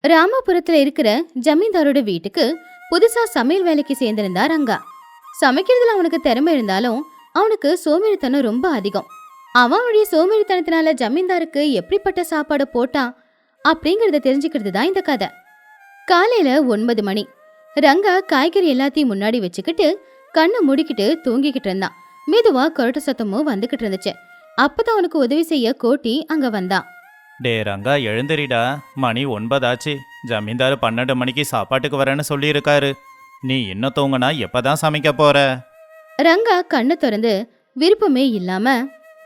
ராமாபுரத்துல இருக்கிற ஜமீன்தாரோட வீட்டுக்கு புதுசா சமையல் வேலைக்கு சேர்ந்திருந்தா ரங்கா. சமைக்கிறதுல அவனுக்கு திறமை இருந்தாலும் அவனுக்கு சோம்பேறித்தனம் ரொம்ப அதிகம். அவனுடைய சோம்பேறித்தனத்தினால ஜமீன்தாருக்கு எப்படிப்பட்ட சாப்பாடு போட்டான் அப்படிங்கறத தெரிஞ்சுக்கிறது தான் இந்த கதை. காலையில 9 மணி. ரங்கா காய்கறி எல்லாத்தையும் முன்னாடி வச்சுக்கிட்டு கண்ணை மூடிக்கிட்டு தூங்கிக்கிட்டு இருந்தான். மெதுவா கொரட்டு சத்தமும் வந்துகிட்டு இருந்துச்சு. அப்பதான் அவனுக்கு உதவி செய்ய கோட்டி அங்க வந்தான். டே ரங்கா, எழுந்திரிடா. மணி 9 ஆச்சு. ஜமீன்தார் 12 மணிக்கு சாப்பாட்டுக்கு வரேன்னு சொல்லியிருக்காரு. நீ இன்னும் தூங்குனா எப்பதான் சமைக்க போற? ரங்கா கண்ணு திறந்து விருப்பமே இல்லாம,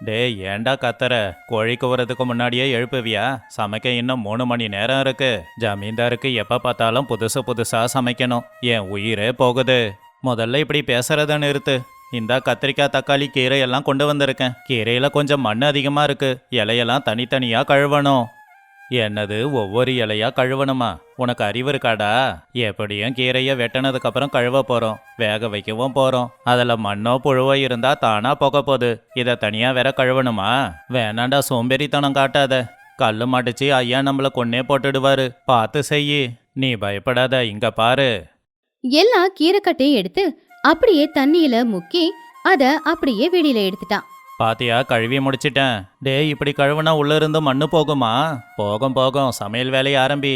டே ஏண்டா கத்துற? கோழிக்கு வரதுக்கு முன்னாடியே எழுப்புவியா? சமைக்க இன்னும் 3 மணி நேரம் இருக்கு. ஜமீன்தாருக்கு எப்ப பார்த்தாலும் புதுசா சமைக்கணும். என் உயிரே போகுது. முதல்ல இப்படி பேசுறத நிறுத்து. இந்தா கத்திரிக்காய், தக்காளி, கீரை எல்லாம் கொண்டு வந்திருக்கேன். கீரையில கொஞ்சம் மண் அதிகமா இருக்கு. இலையெல்லாம் தனித்தனியா கழுவணும். என்னது, ஒவ்வொரு இலையா கழுவணுமா? உனக்கு அறிவு இருக்காடா? எப்படியும் கீரைய வெட்டினதுக்கு அப்புறம் கழுவ போறோம், வேக வைக்கவும் போறோம். அதுல மண்ணோ புழுவோ இருந்தா தானா போக போகுது. இதை தனியா வேற கழுவணுமா? வேணாண்டா, சோம்பேறித்தனம் காட்டாத. கல்லு மாட்டுச்சு ஐயா நம்மள கொன்னே போட்டுடுவாரு. பார்த்து செய்யி. நீ பயப்படாத, இங்க பாரு. எல்லா கீரைக்கட்டையும் எடுத்து அப்படியே தண்ணியில முக்கி அத அப்படியே வெளியில எடுத்துட்டான். பாத்தியா, கழுவி முடிச்சிட்டேன். டே, இப்படி கழுவுனா உள்ள இருந்து மண்ணு போகுமா? போகும். சமையல் வேலையை ஆரம்பி.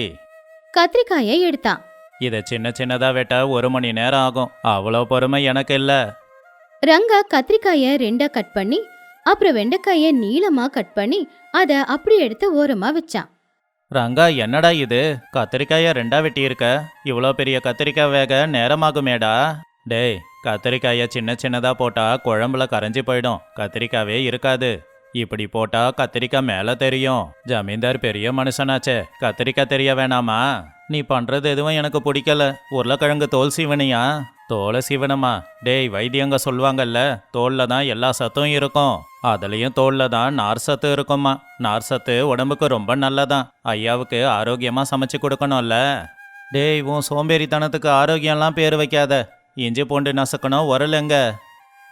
கத்திரிக்காயை எடுத்தான். இதை சின்னதா வெட்ட 1 மணி நேரம் ஆகும். அவ்வளோ பொறுமை எனக்கு இல்ல. ரங்கா கத்திரிக்காய 2 கட் பண்ணி அப்புறம் வெண்டைக்காய நீளமா கட் பண்ணி அத அப்படி எடுத்து ஓரமா வச்சான். ரங்கா, என்னடா இது? கத்திரிக்காய 2 வெட்டி இருக்க. இவ்வளோ பெரிய கத்திரிக்காய் வேக நேரமாகுமேடா. டேய், கத்திரிக்காய சின்னதா போட்டா குழம்புல கரைஞ்சி போயிடும். கத்திரிக்காவே இருக்காது. இப்படி போட்டா கத்திரிக்காய் மேல தெரியும். ஜமீன்தார் பெரிய மனுஷனாச்சே, கத்திரிக்காய் தெரிய வேணாமா? நீ பண்றது எதுவும் எனக்கு பிடிக்கல. உருளைக்கிழங்கு தோல் சீவனியா? தோலை சீவனமா? டேய், வைத்தியங்க சொல்லுவாங்கல்ல, தோல்ல தான் எல்லா சத்தும் இருக்கும். அதுலயும் தோல்ல தான் நார் சத்து இருக்குமா. நார் சத்து உடம்புக்கு ரொம்ப நல்லதான். ஐயாவுக்கு ஆரோக்கியமா சமைச்சு கொடுக்கணும்ல. டேய், உன் சோம்பேறித்தனத்துக்கு ஆரோக்கியம்லாம் பேர் வைக்காத. இஞ்சி பூண்டு நசுக்கணும், உரலுங்க.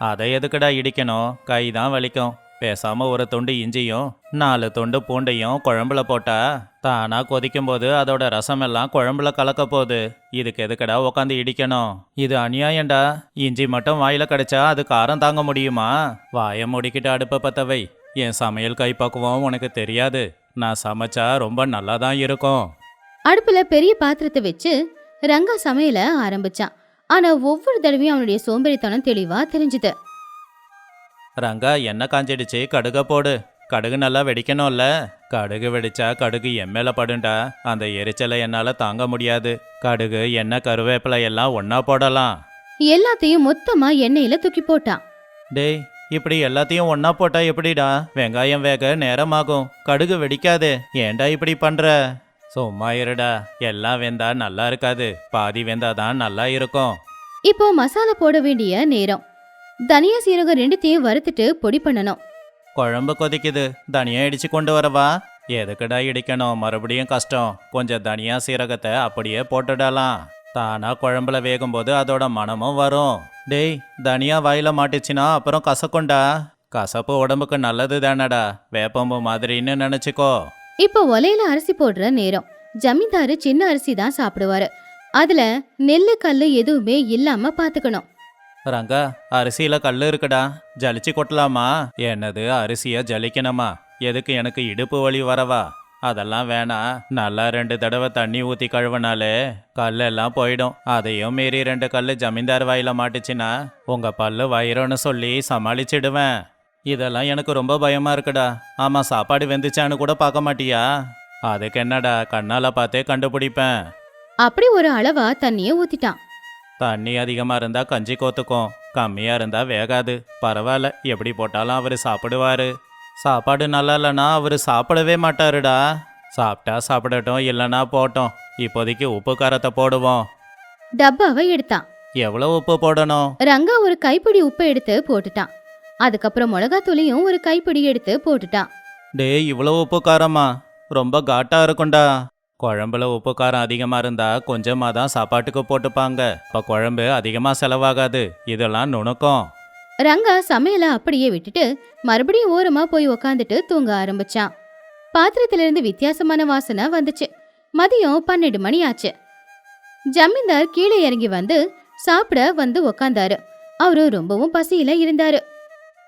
அதை எதுக்குடா இடிக்கணும்? கை தான் வலிக்கும். பேசாம ஒரு துண்டு இஞ்சியும் 4 துண்டு பூண்டையும் குழம்புல போட்டா தானா கொதிக்கும் போது அதோட ரசம் எல்லாம் குழம்புல கலக்க போகுது. இதுக்கு எதுக்கடா உக்காந்து இடிக்கணும்? இது அநியாயம்டா. இஞ்சி மட்டும் வாயில கிடைச்சா அது காரம் தாங்க முடியுமா? வாயை முடிக்கிட்டு அடுப்பை பத்த வை. என் சமையல் கைப்பக்குவம் உனக்கு தெரியாது. நான் சமைச்சா ரொம்ப நல்லா தான் இருக்கும். அடுப்புல பெரிய பாத்திரத்தை வச்சு ரங்கா சமையல ஆரம்பிச்சான். ஆனா ஒவ்வொரு தடவையும் அவனுடைய சோம்பேறித்தனம் தெளிவா தெரிஞ்சுது. ரங்கா, எண்ணெய் காஞ்சிடுச்சு, கடுக போடு. கடுகு நல்லா வெடிக்கணும்ல. கடுகு வெடிச்சா கடுகு எம்மேல படுண்டா. அந்த எரிச்சலை என்னால தாங்க முடியாது. கடுகு, எண்ணெய், கருவேப்பிலை எல்லாம் ஒன்னா போடலாம். எல்லாத்தையும் மொத்தமா எண்ணெயில தூக்கி போட்டான். டேய், இப்படி எல்லாத்தையும் ஒன்னா போட்டா எப்படிடா? வெங்காயம் வேக நேரமாகும். கடுகு வெடிக்காதே. ஏண்டா இப்படி பண்ற? சும்மா இருடா. எல்லாம் வெந்தா நல்லா இருக்காது. பாதி வெந்தாதான் நல்லா இருக்கும். இப்போ மசாலா போட வேண்டிய நேரம். தனியா சீரகம் 2த்தையும் வறுத்துட்டு பொடி பண்ணணும். குழம்பு கொதிக்குது. தனியா இடிச்சு கொண்டு வரவா? எதுக்குடா இடிக்கணும்? மறுபடியும் கஷ்டம். கொஞ்சம் தனியா சீரகத்தை அப்படியே போட்டுடலாம். தானா குழம்புல வேகும்போது அதோட மனமும் வரும். டேய், தனியா வாயில மாட்டுச்சுன்னா அப்புறம் கசக்குண்டா. கசப்பு உடம்புக்கு நல்லது தானடா. வேப்பம்பு மாதிரின்னு நினைச்சுக்கோ. இப்போ ஒலையில அரிசி போடுற நேரம். ஜமீன்தாரு சின்ன அரிசி தான் சாப்பிடுவாரு. அதுல நெல்லு கல்லு எதுவுமே இல்லாம பாத்துக்கணும். ரங்கா, அரிசியில கல்லு இருக்குடா. ஜலிச்சு கொட்டலாமா? என்னது, அரிசிய ஜலிக்கணுமா? எதுக்கு? எனக்கு இடுப்பு வலி வரவா? அதெல்லாம் வேணாம். நல்லா 2 தடவை தண்ணி ஊத்தி கழுவினாலே கல்லெல்லாம் போயிடும். அதையும் மீறி 2 கல்லு ஜமீன்தார் வாயில மாட்டுச்சுன்னா உங்க பல்லு வயிறுன்னு சொல்லி சமாளிச்சிடுவேன். இதெல்லாம் எனக்கு ரொம்ப பயமா இருக்குடா. ஆமா, சாப்பாடு வெந்துச்சான்னு கூட பார்க்க மாட்டியா? அதுக்கு என்னடா, கண்ணால பார்த்தே கண்டுபிடிப்பேன். அப்படி ஒரு அளவா தண்ணிய ஊத்திட்டான். தண்ணி அதிகமா இருந்தா கஞ்சி கோத்துக்கும், கம்மியா இருந்தா வேகாது. பரவாயில்ல, எப்படி போட்டாலும் அவரு சாப்பிடுவாரு. சாப்பாடு நல்லா இல்லைன்னா அவரு சாப்பிடவே மாட்டாருடா. சாப்பிட்டா சாப்பிடட்டும், இல்லைன்னா போட்டோம். இப்போதைக்கு உப்பு காரத்தை போடுவோம். டப்பாவை எடுத்தான். எவ்வளவு உப்பு போடணும்? ரங்கா ஒரு கைப்பிடி உப்பு எடுத்து போட்டுட்டான். அதுக்கப்புறம் மிளகாத்தூளையும் ஒரு கைப்பிடி எடுத்து போட்டுட்டான். டேய், இவ்வளவு உப்பு காரமா? ரொம்ப காட்டா இருக்கும்டா. குழம்புல உப்பு காரம் அதிகமா இருந்தா கொஞ்சமா தான் சாப்பாட்டுக்கு போட்டுப்பாங்க. இப்ப குழம்பு அதிகமா செலவாகாது. இதெல்லாம் நுணுக்கம். ரங்கா சமையல அப்படியே விட்டுட்டு மறுபடியும் ஓரமா போய் உக்காந்துட்டு தூங்க ஆரம்பிச்சான். பாத்திரத்திலிருந்து வித்தியாசமான வாசனை வந்துச்சு. மதியம் 12 மணி ஆச்சு. ஜமீன்தார் கீழே இறங்கி வந்து சாப்பிட வந்து உக்காந்தாரு. அவரு ரொம்பவும் பசியில இருந்தாரு.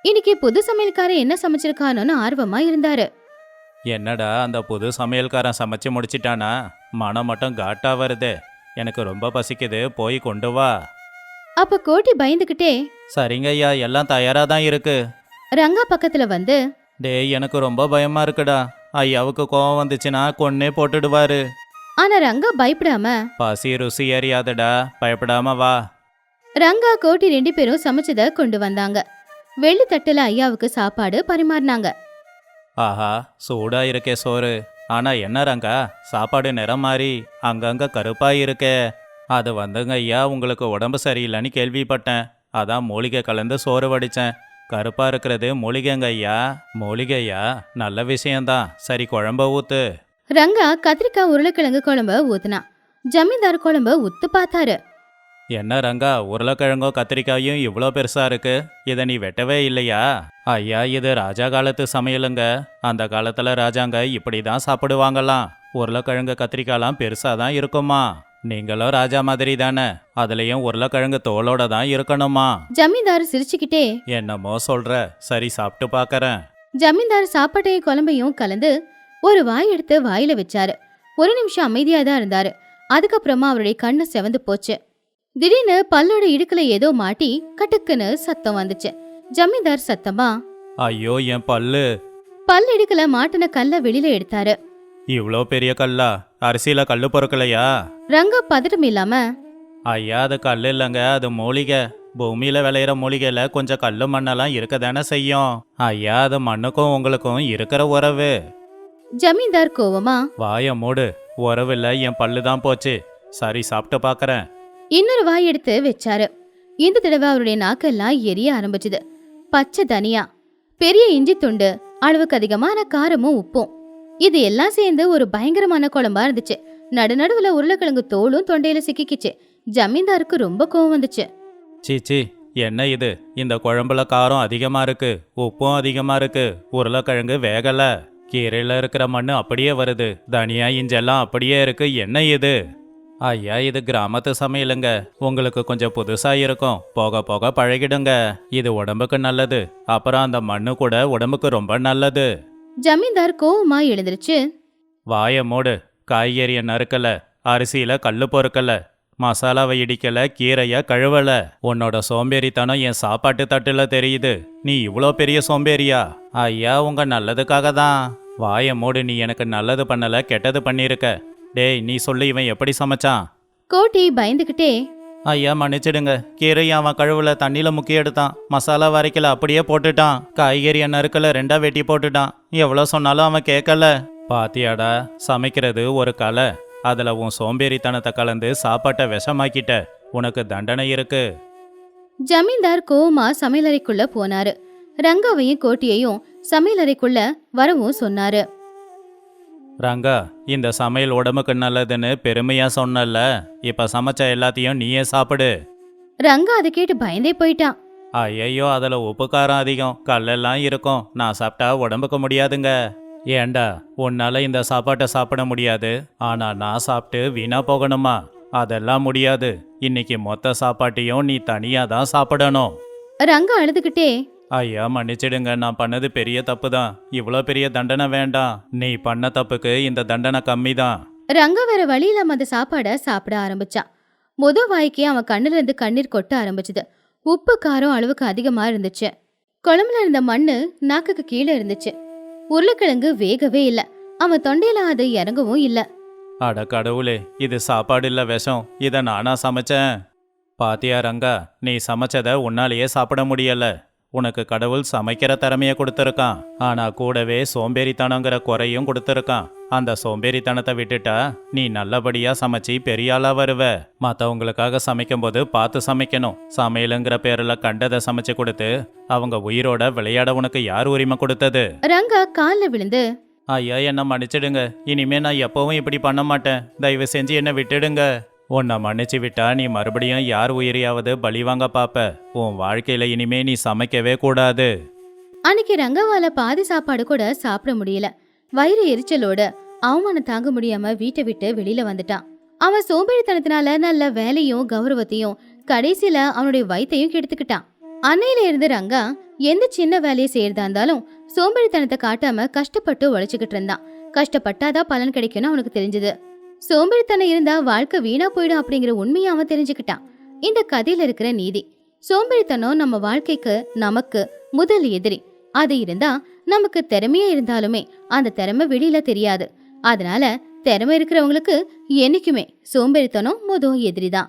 இன்னைக்கு புது சமையல்காரன் என்ன சமைச்சிருக்கானோன்னு ஆர்வமா இருந்தாரு. என்னடா அந்த புது சமையல்காரன் சமைச்சு முடிச்சிட்டானா? மனம் மட்டும் காட்டா வருதே. எனக்கு ரொம்ப பசிக்குது, போய் கொண்டு வா. அப்ப கோட்டி பயந்துகிட்டே சரிங்க ஐயா, எல்லாம் தயாரா தான் இருக்கு. ரங்கா பக்கத்துல வந்து, டேய், எனக்கு ரொம்ப பயமா இருக்குடா. ஐயாவுக்கு கோவம் வந்துச்சுன்னா கொன்னே போட்டுடுவாரு. ஆனா ரங்கா பயப்படாம, பசி ருசி ஏறியாதுடா, பயப்படாம வா. ரங்கா கோட்டி 2 பேரும் சமைச்சத கொண்டு வந்தாங்க. வெள்ளி தட்டுல ஐயாவுக்கு சாப்பாடு பரிமாறினாங்க. ஆஹா, சூடா இருக்கே சோறு. ஆனா என்ன ரங்கா, சாப்பாடு நிறம் மாறி அங்கங்க கருப்பா இருக்கே. அது வந்துங்க ஐயா, உங்களுக்கு உடம்பு சரியில்லைன்னு கேள்விப்பட்டேன். அதான் மூலிகை கலந்து சோறு வடிச்சேன். கருப்பா இருக்கிறது மூலிகைங்க ஐயா. மூலிகையா? நல்ல விஷயம்தான். சரி, குழம்ப ஊத்து. ரங்கா கத்திரிக்காய் உருளைக்கிழங்கு குழம்ப ஊத்துனா. ஜமீன்தார் குழம்ப உத்து பார்த்தாரு. என்ன ரங்கா, உருளைக்கிழங்கோ கத்திரிக்காயும் இவ்வளோ பெருசா இருக்கு. இதை நீ வெட்டவே இல்லையா? ஐயா, இது ராஜா காலத்து சமையலுங்க. அந்த காலத்துல ராஜாங்க இப்படி தான் சாப்பிடுவாங்களாம். உருளைக்கிழங்கு கத்திரிக்காய்லாம் பெருசா தான் இருக்குமா. நீங்களும் ராஜா மாதிரி தானே, அதுலயும் உருளைக்கிழங்கு தோலோட தான் இருக்கணுமா? ஜமீன்தார் சிரிச்சுக்கிட்டே, என்னமோ சொல்ற. சரி, சாப்பிட்டு பார்க்கறேன். ஜமீன்தார் சாப்பாட்டையும் குழம்பையும் கலந்து ஒரு வாய் எடுத்து வாயில வச்சாரு. ஒரு நிமிஷம் அமைதியா தான் இருந்தாரு. அதுக்கப்புறமா அவருடைய கண்ணு செவந்து போச்சு. திடீர்னு பல்லோட இடுக்குல ஏதோ மாட்டி கட்டுக்குன்னு சத்தம் வந்துச்சு. ஜமீன்தார் சத்தமா, ஐயோ, என் பல்லு. பல் இடுக்குல மாட்டின கல்ல வெளியில எடுத்தாரு. இவ்வளோ பெரிய கல்லா? அரிசியில கல்லு பொறுக்கலையா? ரங்கா பதட்டம் இல்லாம, ஐயா, அது கல் இல்லைங்க, அது மூலிகை. பூமியில விளையிற மூலிகையில கொஞ்சம் கல்லு மண்ணெல்லாம் இருக்க தானே செய்யும். ஐயா, அது மண்ணுக்கும் உங்களுக்கும் இருக்கிற உறவு. ஜமீன்தார் கோவமா, வாய மூடு. உறவு இல்ல, என் பல்லு தான் போச்சு. சரி, சாப்பிட்டு பார்க்கறேன். இன்னொரு வாய் எடுத்து வச்சாரு. இந்த தடவை அவருடைய நாக்கெல்லாம் எரிய ஆரம்பிச்சுது. பச்சை தனியா, பெரிய இஞ்சி துண்டு, அளவுக்கு அதிகமான காரமும் உப்பும், இது எல்லாம் சேர்ந்து ஒரு பயங்கரமான குழம்பா இருந்துச்சு. நடுநடுவுல உருளைக்கிழங்கு தோலும் தொண்டையில சிக்கிக்கிச்சு. ஜமீன்தாருக்கு ரொம்ப கோவம் வந்துச்சு. சீச்சி, என்ன இது? இந்த குழம்புல காரம் அதிகமா இருக்கு, உப்பும் அதிகமா இருக்கு, உருளைக்கிழங்கு வேகல, கீரையில இருக்கிற மண்ணு அப்படியே வருது, தனியா இஞ்செல்லாம் அப்படியே இருக்கு. என்ன இது? ஐயா, இது கிராமத்து சமையலுங்க. உங்களுக்கு கொஞ்சம் புதுசா இருக்கும், போக போக பழகிடுங்க. இது உடம்புக்கு நல்லது. அப்புறம் அந்த மண்ணு கூட உடம்புக்கு ரொம்ப நல்லது. ஜமீன்தார் கோவமா எழுந்திருச்சு. வாய மூடு. காய்கறிய நறுக்கல, அரிசியில கல்லு பொறுக்கல, மசாலாவை இடிக்கல, கீரைய கழுவல. உன்னோட சோம்பேறித்தனம் என் சாப்பாட்டு தட்டுல தெரியுது. நீ இவ்வளோ பெரிய சோம்பேறியா? ஐயா, உங்க நல்லதுக்காக தான். வாய மூடு. நீ எனக்கு நல்லது பண்ணல, கெட்டது பண்ணிருக்க. டேய், நீ சொல்லு, இவன் எப்படி சமைச்சான்? கோட்டி பயந்துகிட்டே, ஐயா, மன்னிச்சிடுங்க. கீரையை அவன் கழுவுல, தண்ணியில முக்கி எடுத்தான். மசாலா வரைக்கல, அப்படியே போட்டுட்டான். காய்கறிய நறுக்கல, 2 வெட்டி போட்டுட்டான். எவ்வளோ சொன்னாலும் அவன் கேட்கல. பாத்தியாடா, சமைக்கிறது ஒரு கலை. அதுல உன் சோம்பேறித்தனத்தை கலந்து சாப்பாட்டை விஷமாக்கிட்ட. உனக்கு தண்டனை இருக்கு. ஜமீன்தார் கோவமா சமையலறைக்குள்ள போனாரு. ரங்காவையும் கோட்டியையும் சமையலறைக்குள்ள வரவும் சொன்னாரு. ரங்கா, இந்த சமையல் உடம்புக்கு நல்லதுன்னு பெருமையா சொன்னல. இப்ப சமைச்ச எல்லாத்தையும் நீயே சாப்பிடு. ரங்கா அதை கேட்டு பயந்தே போயிட்டான். ஐயையோ, அதுல உப்பு காரம் அதிகம், கல்லெல்லாம் இருக்கும். நான் சாப்பிட்டா உடம்புக்கு முடியாதுங்க. ஏண்டா, உன்னால இந்த சாப்பாட்டை சாப்பிட முடியாது, ஆனா நான் சாப்பிட்டு வீணா போகணுமா? அதெல்லாம் முடியாது. இன்னைக்கு மொத்த சாப்பாட்டையும் நீ தனியா தான் சாப்பிடணும். ரங்கா அழுதுகிட்டே, ஐயா, மன்னிச்சிடுங்க. நான் பண்ணது பெரிய தப்பு தான். இவ்வளோ பெரிய தண்டனை வேண்டாம். நீ பண்ண தப்புக்கு இந்த தண்டனை கம்மி தான். ரங்கா வேற வழி இல்லாம அந்த சாப்பாட சாப்பிட ஆரம்பிச்சான். முத வாய்க்கே அவன் கண்ணுல இருந்து கண்ணீர் கொட்ட ஆரம்பிச்சுது. உப்பு காரம் அளவுக்கு அதிகமா இருந்துச்சு. குழம்புல இருந்த மண்ணு நாக்குக்கு கீழே இருந்துச்சு. உருளைக்கிழங்கு வேகவே இல்ல. அவன் தொண்டையில அது இறங்கவும் இல்ல. அட கடவுளே, இது சாப்பாடு இல்ல, விஷம். இதை நானா சமைச்சேன்? பாத்தியா ரங்கா, நீ சமைச்சதை உன்னாலேயே சாப்பிட முடியல. உனக்கு கடவுள் சமைக்கிற திறமைய கொடுத்துருக்கான், ஆனா கூடவே சோம்பேறித்தனங்கிற குறையும் கொடுத்துருக்கான். அந்த சோம்பேறித்தனத்தை விட்டுட்டா நீ நல்லபடியா சமைச்சு பெரிய ஆளா வருவ. மற்றவங்களுக்காக சமைக்கும் போது பார்த்து சமைக்கணும். சமையலுங்கிற பேர்ல கண்டதை சமைச்சு கொடுத்து அவங்க உயிரோட விளையாட உனக்கு யார் உரிமை கொடுத்தது? ரங்கா கால்ல விழுந்து, ஐயா, என்ன மன்னிச்சிடுங்க. இனிமே நான் எப்பவும் இப்படி பண்ண மாட்டேன். தயவு செஞ்சு என்ன விட்டுடுங்க. உன்னை மன்னிச்சு விட்டா நீ மறுபடியும் யார் உயிரையாவது பலி வாங்க பாப்ப. உன் வாழ்க்கையில இனிமே நீ சமைக்கவே கூடாது. அன்னைக்கு ரங்கவால பாதி சாப்பாடு கூட சாப்பிட முடியல. வயிறு எரிச்சலோட அவமானம் தாங்க முடியாம வீட்டை விட்டு வெளியில வந்துட்டான். அவன் சோம்பேறித்தனத்தினால நல்ல வேலையும் கௌரவத்தையும் கடைசியில அவனுடைய வயித்தையும் கெடுத்துக்கிட்டான். அன்னையில இருந்து ரங்கா எந்த சின்ன வேலையை செய்யறதா இருந்தாலும் சோம்பேறித்தனத்தை காட்டாம கஷ்டப்பட்டு உழைச்சுக்கிட்டு இருந்தான். கஷ்டப்பட்டாதான் பலன் கிடைக்கும்னு அவனுக்கு தெரிஞ்சது. சோம்பேறித்தனம் இருந்தா வாழ்க்கை வீணா போயிடும் அப்படிங்கிற உண்மையை அவன் தெரிஞ்சுக்கிட்டான். இந்த கதையில இருக்கிற நீதி, சோம்பேறித்தனம் நம்ம வாழ்க்கைக்கு நமக்கு முதல் எதிரி. அது இருந்தா நமக்கு திறமையா இருந்தாலுமே அந்த திறமை வெளியில தெரியாது. அதனால திறமை இருக்கிறவங்களுக்கு என்னைக்குமே சோம்பேறித்தனம் முதல் எதிரிதான்.